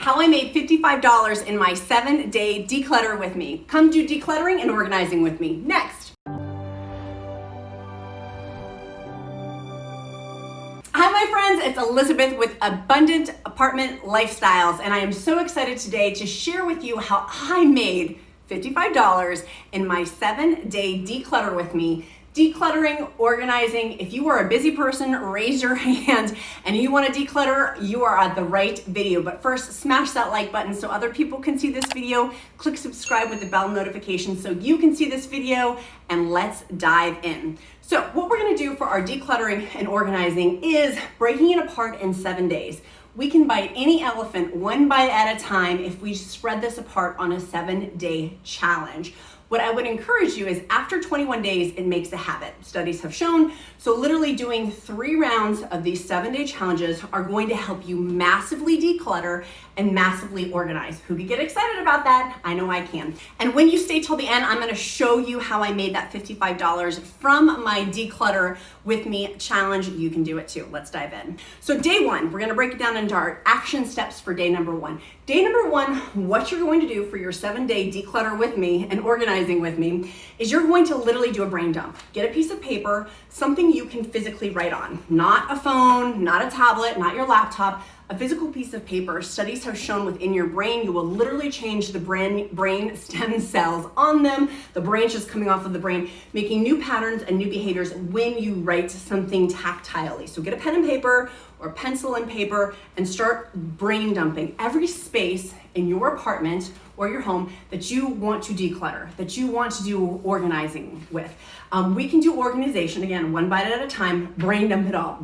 How I made $55 in my 7-day declutter with me. Come do decluttering and organizing with me. Next. Hi my friends, it's Elizabeth with Abundant Apartment Lifestyles, and I am so excited today to share with you how I made $55 in my 7-day declutter with me. Decluttering, organizing. If you are a busy person, raise your hand and you want to declutter, you are at the right video. But first, smash that like button so other people can see this video. Click subscribe with the bell notification so you can see this video, and let's dive in. So what we're going to do for our decluttering and organizing is breaking it apart in 7 days. We can bite any elephant one bite at a time if we spread this apart on a 7-day challenge. What I would encourage you is after 21 days, it makes a habit. Studies have shown. So literally doing 3 rounds of these 7-day challenges are going to help you massively declutter and massively organize. Who could get excited about that? I know I can. And when you stay till the end, I'm gonna show you how I made that $55 from my Declutter with Me challenge. You can do it too. Let's dive in. So day 1, we're gonna break it down into our action steps for day number 1. Day number 1, what you're going to do for your 7-day declutter with me and organizing with me is you're going to literally do a brain dump. Get a piece of paper, something you can physically write on. Not a phone, not a tablet, not your laptop, a physical piece of paper. Studies have shown within your brain, you will literally change the brain stem cells on them, the branches coming off of the brain, making new patterns and new behaviors when you write something tactilely. So get a pen and paper or pencil and paper and start brain dumping every space in your apartment or your home that you want to declutter, that you want to do organizing with. We can do organization, again, one bite at a time, brain dump it all,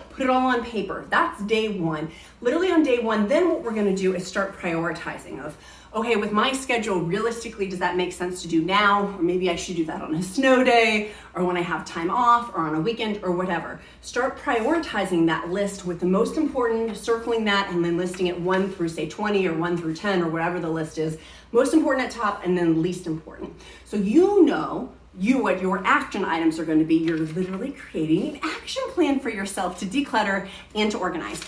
put it all on paper. That's day 1. Literally on day 1, then what we're gonna do is start prioritizing of, okay, with my schedule, realistically, does that make sense to do now? Or maybe I should do that on a snow day, or when I have time off, or on a weekend, or whatever. Start prioritizing that list with the most important, circling that, and then listing it 1 through, say, 20, or 1 through 10, or whatever the list is. Most important at top, and then least important. So you know what your action items are going to be. You're literally creating an action plan for yourself to declutter and to organize.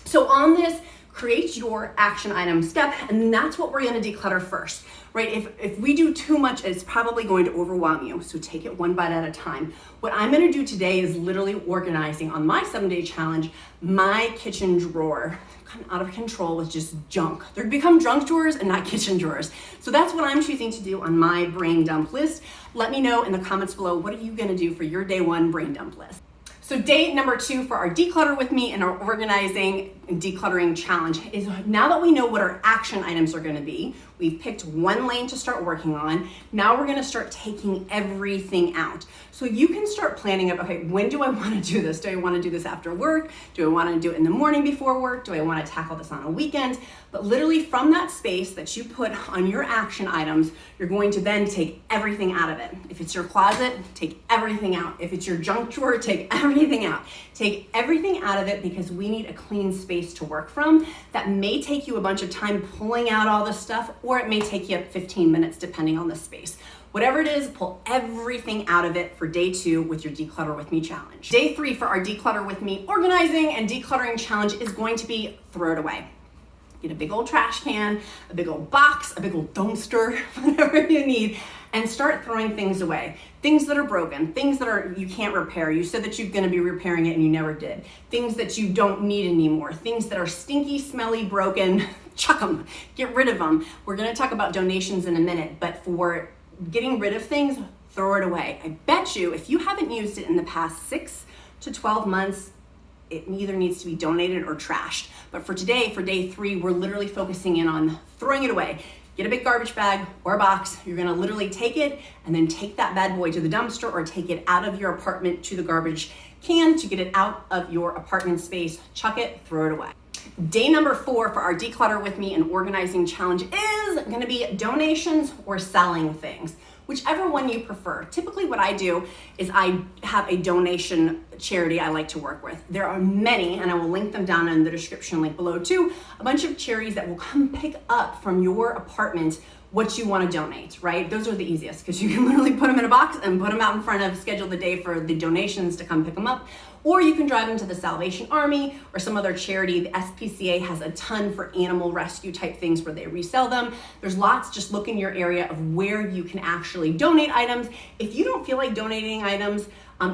So on this, create your action item step, and that's what we're going to declutter first, right? If we do too much, it's probably going to overwhelm you. So take it one bite at a time. What I'm going to do today is literally organizing on my 7-day challenge, my kitchen drawer. Kind of out of control with just junk. They're become junk drawers and not kitchen drawers. So that's what I'm choosing to do on my brain dump list. Let me know in the comments below, what are you going to do for your day 1 brain dump list? So day number 2 for our declutter with me and our organizing and decluttering challenge is, now that we know what our action items are going to be, we've picked one lane to start working on. Now we're going to start taking everything out. So you can start planning of, okay, when do I want to do this? Do I want to do this after work? Do I want to do it in the morning before work? Do I want to tackle this on a weekend? But literally from that space that you put on your action items, you're going to then take everything out of it. If it's your closet, take everything out. If it's your junk drawer, take everything out. Take everything out of it, because we need a clean space to work from. That may take you a bunch of time pulling out all this stuff, or it may take you 15 minutes depending on the space. Whatever it is, pull everything out of it for day 2 with your Declutter with Me challenge. Day 3 for our Declutter with Me organizing and decluttering challenge is going to be throw it away. Get a big old trash can, a big old box, a big old dumpster, whatever you need, and start throwing things away. Things that are broken, things that you can't repair. You said that you're gonna be repairing it and you never did. Things that you don't need anymore. Things that are stinky, smelly, broken, chuck them, get rid of them. We're gonna talk about donations in a minute, but for getting rid of things, throw it away. I bet you if you haven't used it in the past 6 to 12 months, it either needs to be donated or trashed. But for today, for day 3, we're literally focusing in on throwing it away. Get a big garbage bag or a box. You're gonna literally take it and then take that bad boy to the dumpster, or take it out of your apartment to the garbage can to get it out of your apartment space. Chuck it, throw it away. Day number 4 for our Declutter with Me and organizing challenge is gonna be donations or selling things, whichever one you prefer. Typically what I do is I have a donation charity I like to work with. There are many, and I will link them down in the description link below too, a bunch of charities that will come pick up from your apartment what you want to donate, right? Those are the easiest because you can literally put them in a box and put them out in front of, schedule the day for the donations to come pick them up. Or you can drive them to the Salvation Army or some other charity. The SPCA has a ton for animal rescue type things where they resell them. There's lots, just look in your area of where you can actually donate items. If you don't feel like donating items,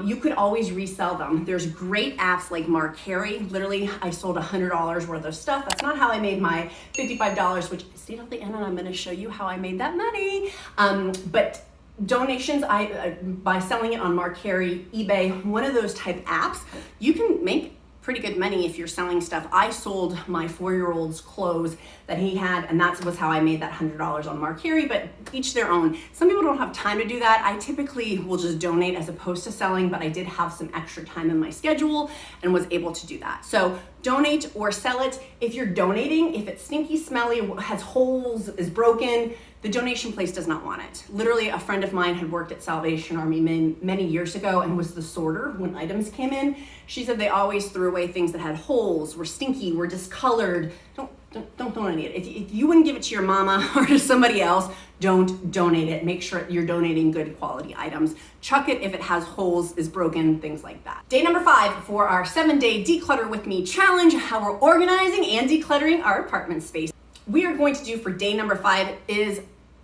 you could always resell them. There's great apps like Marcari. Literally, I sold $100 worth of stuff. That's not how I made my $55, which stay till the end and I'm gonna show you how I made that money. But donations, by selling it on Marcari, eBay, one of those type apps, you can make pretty good money if you're selling stuff. I sold my 4-year-old's clothes that he had, and that was how I made that $100 on Marcari, but each their own. Some people don't have time to do that. I typically will just donate as opposed to selling, but I did have some extra time in my schedule and was able to do that. So donate or sell it. If you're donating, if it's stinky, smelly, has holes, is broken, the donation place does not want it. Literally, a friend of mine had worked at Salvation Army many years ago and was the sorter when items came in. She said they always threw away things that had holes, were stinky, were discolored. Don't donate it. If you wouldn't give it to your mama or to somebody else, don't donate it. Make sure you're donating good quality items. Chuck it if it has holes, is broken, things like that. Day number 5 for our 7-day Declutter With Me challenge, how we're organizing and decluttering our apartment space. We are going to do for day number 5 is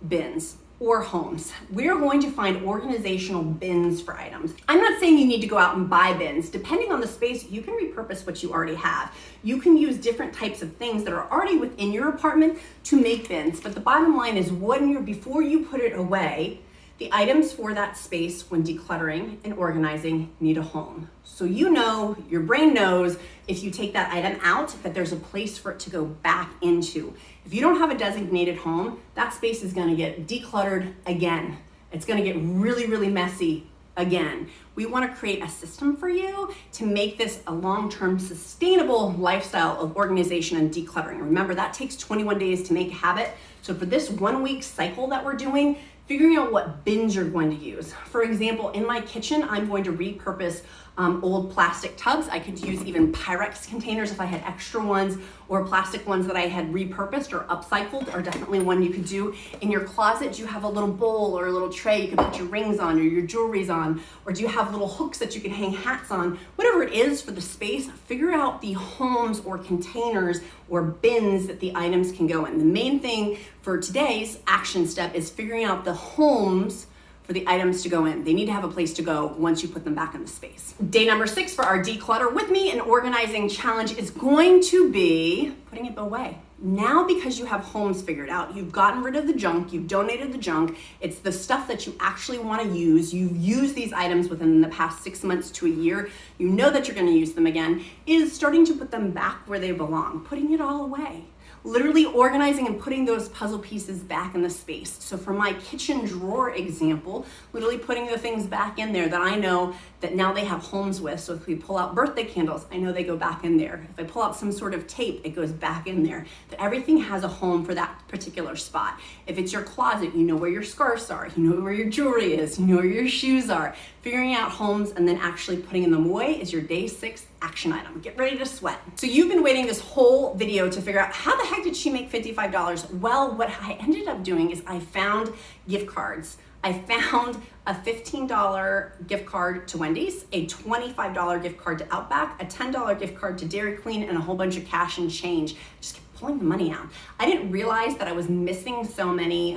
bins or homes. We are going to find organizational bins for items. I'm not saying you need to go out and buy bins. Depending on the space, you can repurpose what you already have. You can use different types of things that are already within your apartment to make bins. But the bottom line is before you put it away, the items for that space when decluttering and organizing need a home. So you know, your brain knows if you take that item out that there's a place for it to go back into. If you don't have a designated home, that space is gonna get decluttered again. It's gonna get really, really messy again. We wanna create a system for you to make this a long-term sustainable lifestyle of organization and decluttering. Remember, that takes 21 days to make a habit. So for this 1-week cycle that we're doing, figuring out what bins you're going to use. For example, in my kitchen, I'm going to repurpose old plastic tubs. I could use even Pyrex containers if I had extra ones, or plastic ones that I had repurposed or upcycled are definitely one you could do. In your closet, do you have a little bowl or a little tray you can put your rings on or your jewelries on? Or do you have little hooks that you can hang hats on? Whatever it is for the space, figure out the homes or containers or bins that the items can go in. The main thing for today's action step is figuring out the homes for the items to go in. They need to have a place to go once you put them back in the space. Day number 6 for our Declutter With Me and Organizing Challenge is going to be putting it away. Now, because you have homes figured out, you've gotten rid of the junk, you've donated the junk, it's the stuff that you actually want to use, you've used these items within the past 6 months to a year, you know that you're going to use them again, is starting to put them back where they belong, putting it all away. Literally organizing and putting those puzzle pieces back in the space. So for my kitchen drawer example, literally putting the things back in there that I know that now they have homes with. So if we pull out birthday candles, I know they go back in there. If I pull out some sort of tape, it goes back in there. That everything has a home for that particular spot. If it's your closet, you know where your scarves are, you know where your jewelry is, you know where your shoes are. Figuring out homes and then actually putting them away is your day 6 action item. Get ready to sweat. So you've been waiting this whole video to figure out how the heck did she make $55? Well, what I ended up doing is I found gift cards. I found a $15 gift card to Wendy's, a $25 gift card to Outback, a $10 gift card to Dairy Queen, and a whole bunch of cash and change. Just kept pulling the money out. I didn't realize that I was missing so many,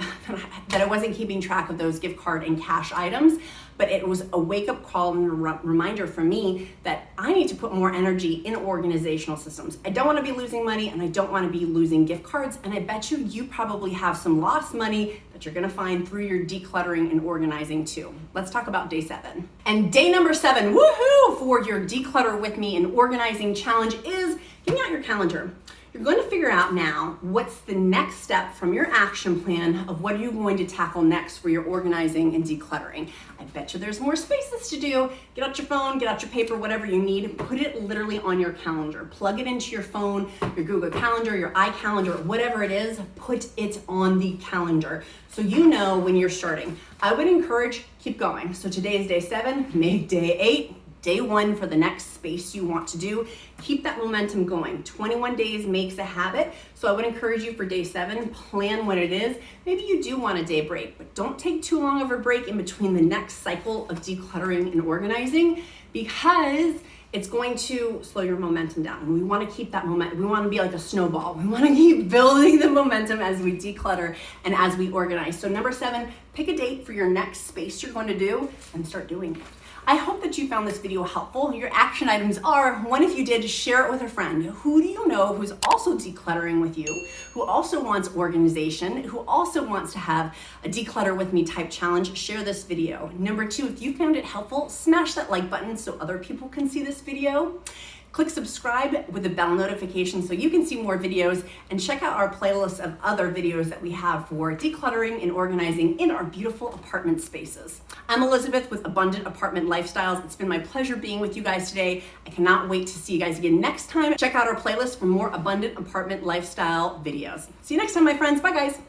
that I wasn't keeping track of those gift card and cash items. But it was a wake-up call and a reminder for me that I need to put more energy in organizational systems. I don't want to be losing money and I don't want to be losing gift cards. And I bet you probably have some lost money that you're going to find through your decluttering and organizing too. Let's talk about day 7. And day number 7, woohoo, for your Declutter With Me and Organizing Challenge is getting out your calendar. You're going to figure out now what's the next step from your action plan of what are you going to tackle next for your organizing and decluttering. I bet you there's more spaces to do. Get out your phone, get out your paper, whatever you need. Put it literally on your calendar. Plug it into your phone, your Google Calendar, your iCalendar, whatever it is, put it on the calendar so you know when you're starting. I would encourage, keep going. So today is day 7, make day 8. day one for the next space you want to do. Keep that momentum going. 21 days makes a habit. So I would encourage you for day 7, plan what it is. Maybe you do want a day break, but don't take too long of a break in between the next cycle of decluttering and organizing, because it's going to slow your momentum down. And we want to keep that momentum. We want to be like a snowball. We want to keep building the momentum as we declutter and as we organize. So number 7, pick a date for your next space you're going to do and start doing it. I hope that you found this video helpful. Your action items are, one, if you did, share it with a friend. Who do you know who's also decluttering with you, who also wants organization, who also wants to have a declutter with me type challenge? Share this video. Number 2, if you found it helpful, smash that like button so other people can see this video. Click subscribe with the bell notification so you can see more videos, and check out our playlist of other videos that we have for decluttering and organizing in our beautiful apartment spaces. I'm Elizabeth with Abundant Apartment Lifestyles. It's been my pleasure being with you guys today. I cannot wait to see you guys again next time. Check out our playlist for more Abundant Apartment Lifestyle videos. See you next time, my friends. Bye, guys.